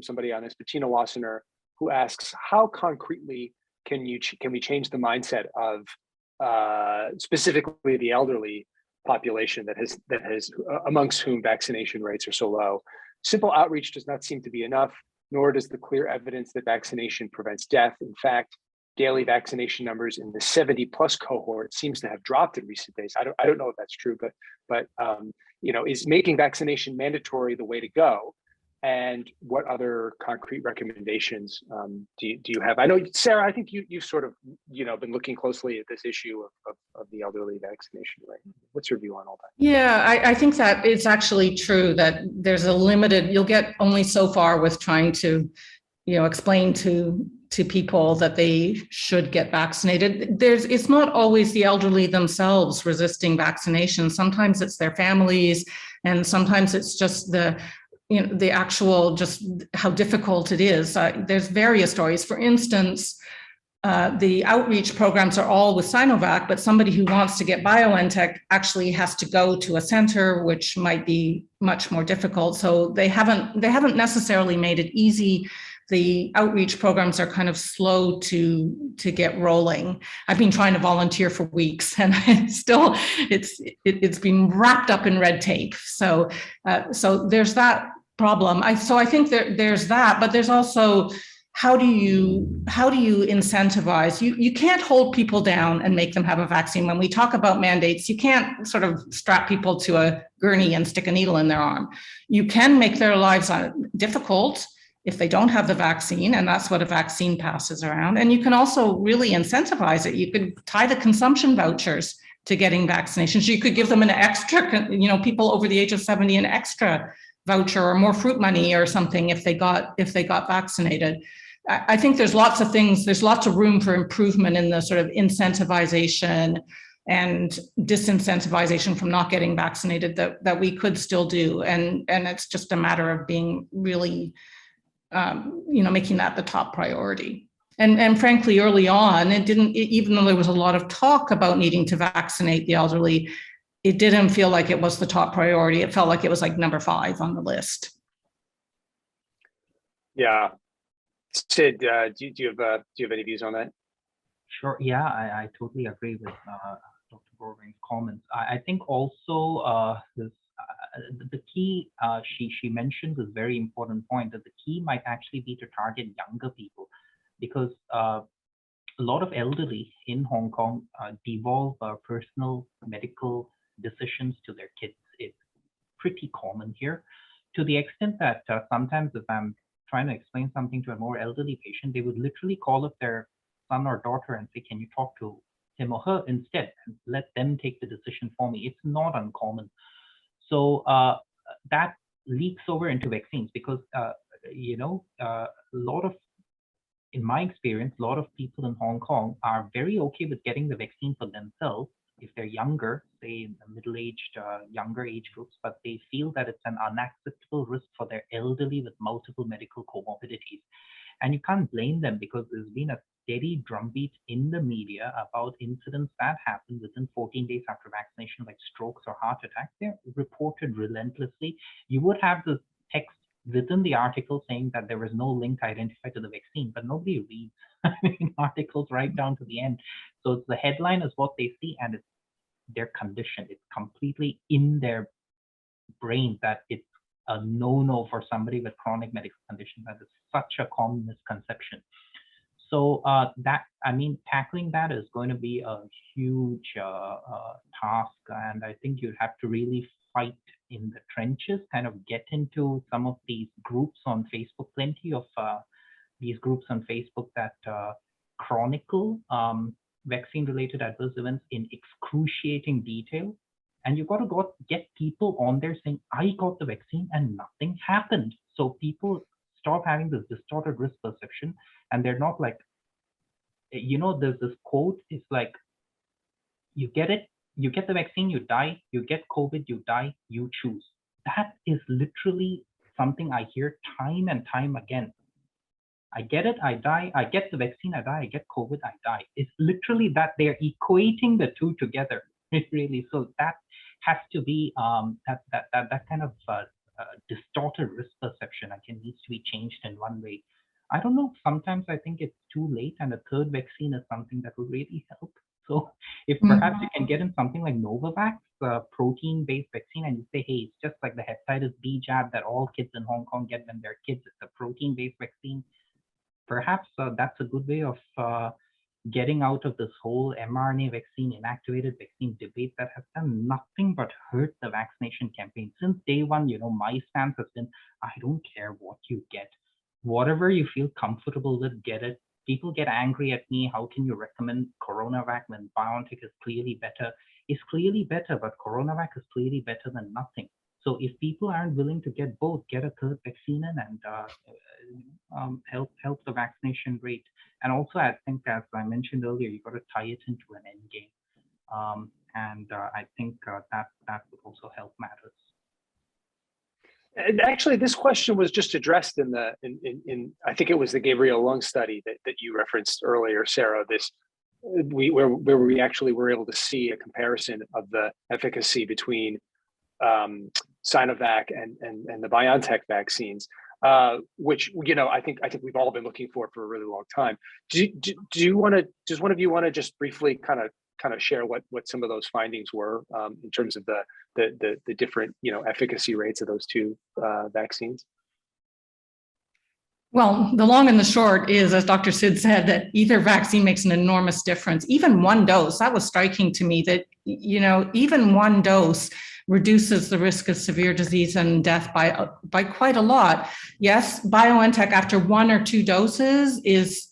S1: somebody on this, Bettina Wassener, who asks, how concretely can we change the mindset of specifically the elderly population that has amongst whom vaccination rates are so low? Simple outreach does not seem to be enough, nor does the clear evidence that vaccination prevents death. In fact, daily vaccination numbers in the 70+ cohort seems to have dropped in recent days. I don't know if that's true, but is making vaccination mandatory the way to go? And what other concrete recommendations do you have? I know, Sarah, I think you've sort of been looking closely at this issue of the elderly vaccination, right? What's your view on all that?
S3: Yeah, I think that it's actually true that there's a limited, you'll get only so far with trying to, explain to people that they should get vaccinated. It's not always the elderly themselves resisting vaccination. Sometimes it's their families, and sometimes it's just the actual, just how difficult it is. There's various stories. For instance, the outreach programs are all with Sinovac, but somebody who wants to get BioNTech actually has to go to a center, which might be much more difficult. So they haven't necessarily made it easy. The outreach programs are kind of slow to get rolling. I've been trying to volunteer for weeks, and it's been wrapped up in red tape. So there's that problem. I think there's that, but there's also, how do you incentivize? You can't hold people down and make them have a vaccine. When we talk about mandates, you can't sort of strap people to a gurney and stick a needle in their arm. You can make their lives difficult if they don't have the vaccine, and that's what a vaccine pass is around. And you can also really incentivize it. You could tie the consumption vouchers to getting vaccinations. You could give them an extra, people over the age of 70, an extra voucher or more fruit money or something if they got vaccinated. I think there's lots of things, there's lots of room for improvement in the sort of incentivization and disincentivization from not getting vaccinated that we could still do. And it's just a matter of being really, making that the top priority. And frankly, early on, even though there was a lot of talk about needing to vaccinate the elderly, it didn't feel like it was the top priority. It felt like it was like number 5 on the list.
S1: Yeah. Sid, do you have any views on that?
S2: Sure. Yeah, I totally agree with Dr. Borwein's comments. I think also the key, she mentioned this very important point, that the key might actually be to target younger people, because a lot of elderly in Hong Kong devolve personal medical decisions to their kids. It's pretty common here, to the extent that sometimes if I'm trying to explain something to a more elderly patient, they would literally call up their son or daughter and say, can you talk to him or her instead, and let them take the decision for me. It's not uncommon. So that leaks over into vaccines, because a lot of, in my experience, a lot of people in Hong Kong are very okay with getting the vaccine for themselves if they're younger, say in the middle-aged, younger age groups, but they feel that it's an unacceptable risk for their elderly with multiple medical comorbidities. And you can't blame them, because there's been a steady drumbeat in the media about incidents that happen within 14 days after vaccination, like strokes or heart attacks. They're reported relentlessly. You would have the text within the article saying that there was no link identified to the vaccine, but nobody reads articles right down to the end. So it's the headline is what they see, and it's their condition. It's completely in their brain that it's a no-no for somebody with chronic medical condition. That is such a common misconception. So tackling that is going to be a huge task, and I think you have to really fight in the trenches, kind of get into some of these groups on Facebook, plenty of these groups on Facebook that chronicle vaccine-related adverse events in excruciating detail. And you've got to get people on there saying, I got the vaccine and nothing happened. So people stop having this distorted risk perception, and they're not like, there's this quote, it's like, you get the vaccine, you die, you get COVID, you die, you choose. That is literally something I hear time and time again. I get it, I die, I get the vaccine, I die, I get COVID, I die. It's literally that they're equating the two together. So that has to be that kind of distorted risk perception needs to be changed in one way. I don't know, sometimes I think it's too late, and a third vaccine is something that would really help. So if perhaps you can get in something like Novavax, protein-based vaccine, and you say, hey, it's just like the hepatitis B jab that all kids in Hong Kong get when they're kids, it's a protein-based vaccine. Perhaps that's a good way of getting out of this whole mRNA vaccine, inactivated vaccine debate that has done nothing but hurt the vaccination campaign. Since day one, my stance has been, I don't care what you get. Whatever you feel comfortable with, get it. People get angry at me. How can you recommend CoronaVac when BioNTech is clearly better? It's clearly better, but CoronaVac is clearly better than nothing. So if people aren't willing to get both, get a third vaccine in and help the vaccination rate. And also, I think, as I mentioned earlier, you got to tie it into an end game. I think that would also help matters.
S1: And actually, this question was just addressed in I think it was the Gabriel Lung study that you referenced earlier, Sarah. Where we actually were able to see a comparison of the efficacy between Sinovac and the BioNTech vaccines, which I think we've all been looking for a really long time. Does one of you want to just briefly kind of share what some of those findings were in terms of the different efficacy rates of those two vaccines?
S3: Well, the long and the short is, as Dr. Sid said, that either vaccine makes an enormous difference. Even one dose, that was striking to me, that even one dose reduces the risk of severe disease and death by quite a lot. Yes, BioNTech after 1 or 2 doses is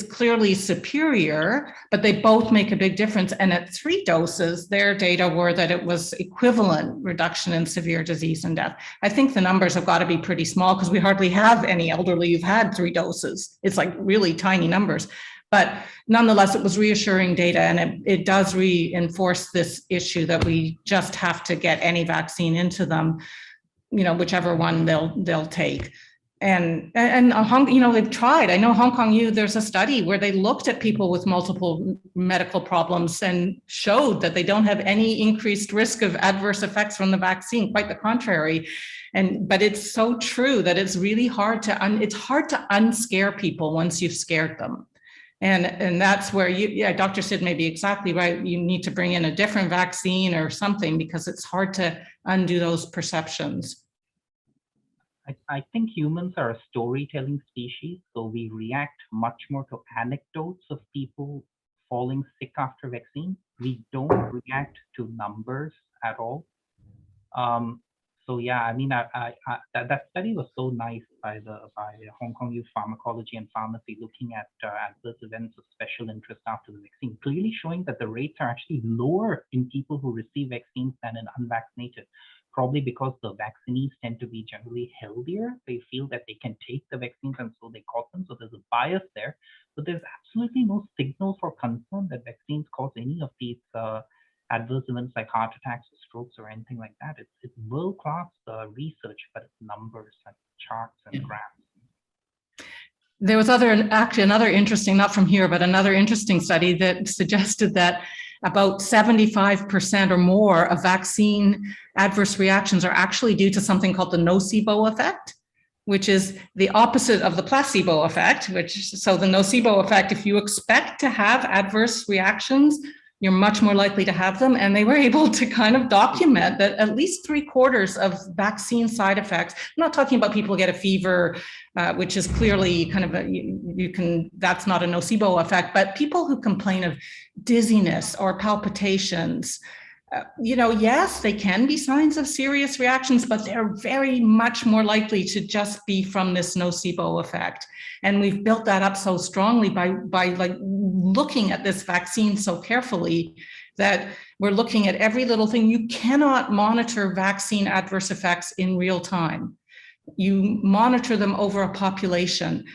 S3: clearly superior, but they both make a big difference. And at 3 doses, their data were that it was equivalent reduction in severe disease and death. I think the numbers have got to be pretty small because we hardly have any elderly who've had 3 doses. It's like really tiny numbers. But nonetheless, it was reassuring data, and it does reinforce this issue that we just have to get any vaccine into them, whichever one they'll take. And they've tried. I know Hong Kong there's a study where they looked at people with multiple medical problems and showed that they don't have any increased risk of adverse effects from the vaccine, quite the contrary. But it's so true that it's really hard to unscare people once you've scared them. And that's where Dr. Sid may be exactly right. You need to bring in a different vaccine or something because it's hard to undo those perceptions.
S2: I think humans are a storytelling species, so we react much more to anecdotes of people falling sick after vaccine. We don't react to numbers at all. So yeah, I mean, that study was so nice by Hong Kong Youth Pharmacology and Pharmacy, looking at adverse events of special interest after the vaccine, clearly showing that the rates are actually lower in people who receive vaccines than in unvaccinated. Probably because the vaccinees tend to be generally healthier. They feel that they can take the vaccines and so they got them. So there's a bias there. But there's absolutely no signal for concern that vaccines cause any of these adverse events like heart attacks or strokes or anything like that. It's world-class research, but it's numbers and charts and graphs.
S3: There was another interesting, not from here, but another interesting study that suggested that about 75% or more of vaccine adverse reactions are actually due to something called the nocebo effect, which is the opposite of the placebo effect, so the nocebo effect, if you expect to have adverse reactions, you're much more likely to have them. And they were able to kind of document that at least 3/4 of vaccine side effects, I'm not talking about people who get a fever, which is clearly kind of that's not a nocebo effect, but people who complain of dizziness or palpitations, yes, they can be signs of serious reactions, but they're very much more likely to just be from this nocebo effect. And we've built that up so strongly by like looking at this vaccine so carefully that we're looking at every little thing. You cannot monitor vaccine adverse effects in real time. You monitor them over a population.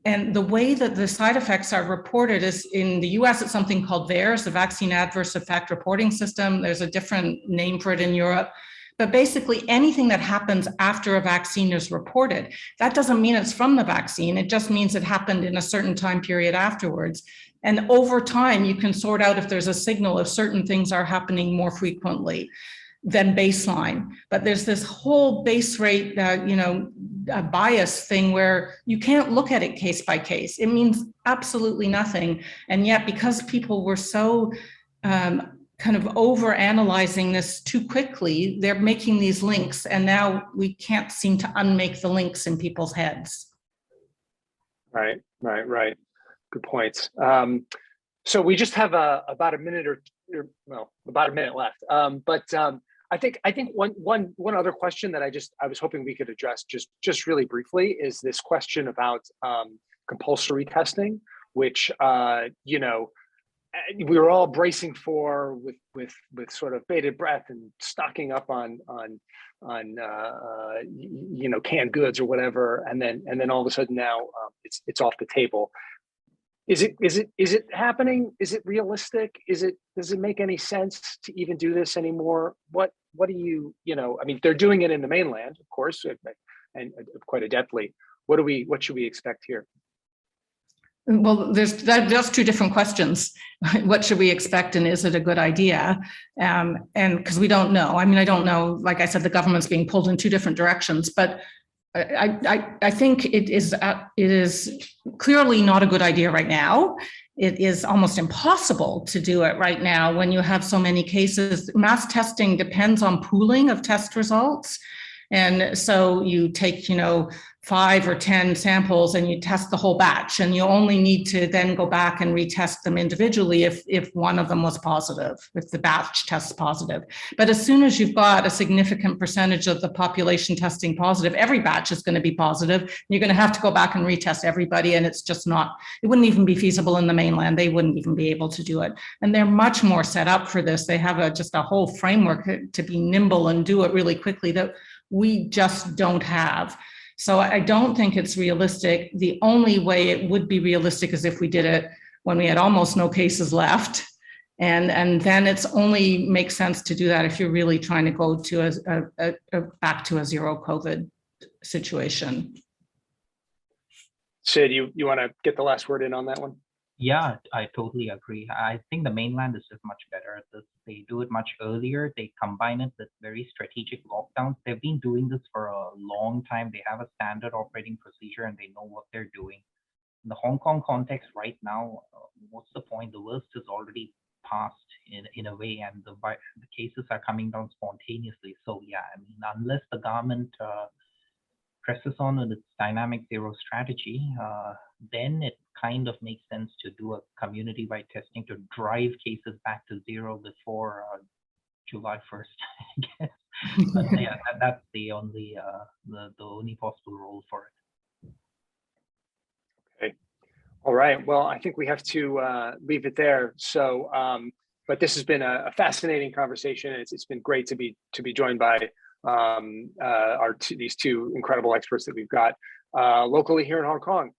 S3: And the way that the side effects are reported is in the US, it's something called VAERS, the Vaccine Adverse Effect Reporting System. There's a different name for it in Europe. But basically anything that happens after a vaccine is reported. That doesn't mean it's from the vaccine. It just means it happened in a certain time period afterwards. And over time, you can sort out if there's a signal if certain things are happening more frequently than baseline. But there's this whole base rate, a bias thing where you can't look at it case by case. It means absolutely nothing. And yet, because people were so kind of over analyzing this too quickly, they're making these links, and now we can't seem to unmake the links in people's heads.
S1: Right. Good points. So we just have about a minute about a minute left. I think one other question that I was hoping we could address just really briefly is this question about compulsory testing, which we were all bracing for with sort of bated breath and stocking up on canned goods or whatever, and then all of a sudden now it's off the table. Is it happening? Is it realistic? Does it make any sense to even do this anymore? What do you I mean, they're doing it in the mainland, of course, and quite adeptly. What should we expect here?
S3: Well, there's two different questions. What should we expect, and is it a good idea? And because we don't know. I mean, I don't know. Like I said, the government's being pulled in two different directions, but I think it is clearly not a good idea right now. It is almost impossible to do it right now when you have so many cases. Mass testing depends on pooling of test results. And so you take, 5 or 10 samples and you test the whole batch, and you only need to then go back and retest them individually if one of them was positive, if the batch tests positive. But as soon as you've got a significant percentage of the population testing positive, every batch is going to be positive. You're going to have to go back and retest everybody, and it's just not, it wouldn't even be feasible in the mainland. They wouldn't even be able to do it. And they're much more set up for this. They have just a whole framework to be nimble and do it really quickly that we just don't have. So I don't think it's realistic. The only way it would be realistic is if we did it when we had almost no cases left. And then it's only makes sense to do that if you're really trying to go to back to a zero COVID situation.
S1: Sid, you want to get the last word in on that one?
S2: Yeah, I totally agree. I think the mainland is just much better at this. They do it much earlier. They combine it with very strategic lockdowns. They've been doing this for a long time. They have a standard operating procedure and they know what they're doing. In the Hong Kong context right now, what's the point? The worst is already past in a way, and the cases are coming down spontaneously. So yeah, I mean, unless the government presses on with its dynamic zero strategy, then it kind of makes sense to do a community-wide testing to drive cases back to zero before July 1st, I guess. But yeah, that's the only possible role for it.
S1: Okay. All right. Well, I think we have to leave it there. So, but this has been a fascinating conversation. It's been great to be joined by these two incredible experts that we've got locally here in Hong Kong.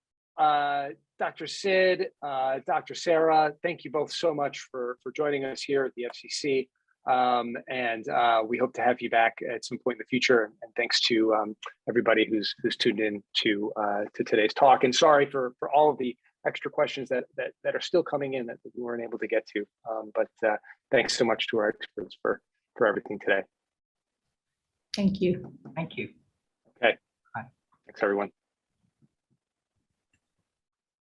S1: Dr. Sid, Dr. Sarah, thank you both so much for joining us here at the FCC. And we hope to have you back at some point in the future. And thanks to everybody who's tuned in to today's talk. And sorry for all of the extra questions that are still coming in that we weren't able to get to. But thanks so much to our experts for everything today.
S3: Thank you.
S2: Thank you.
S1: Okay.
S2: Bye.
S1: Thanks, everyone.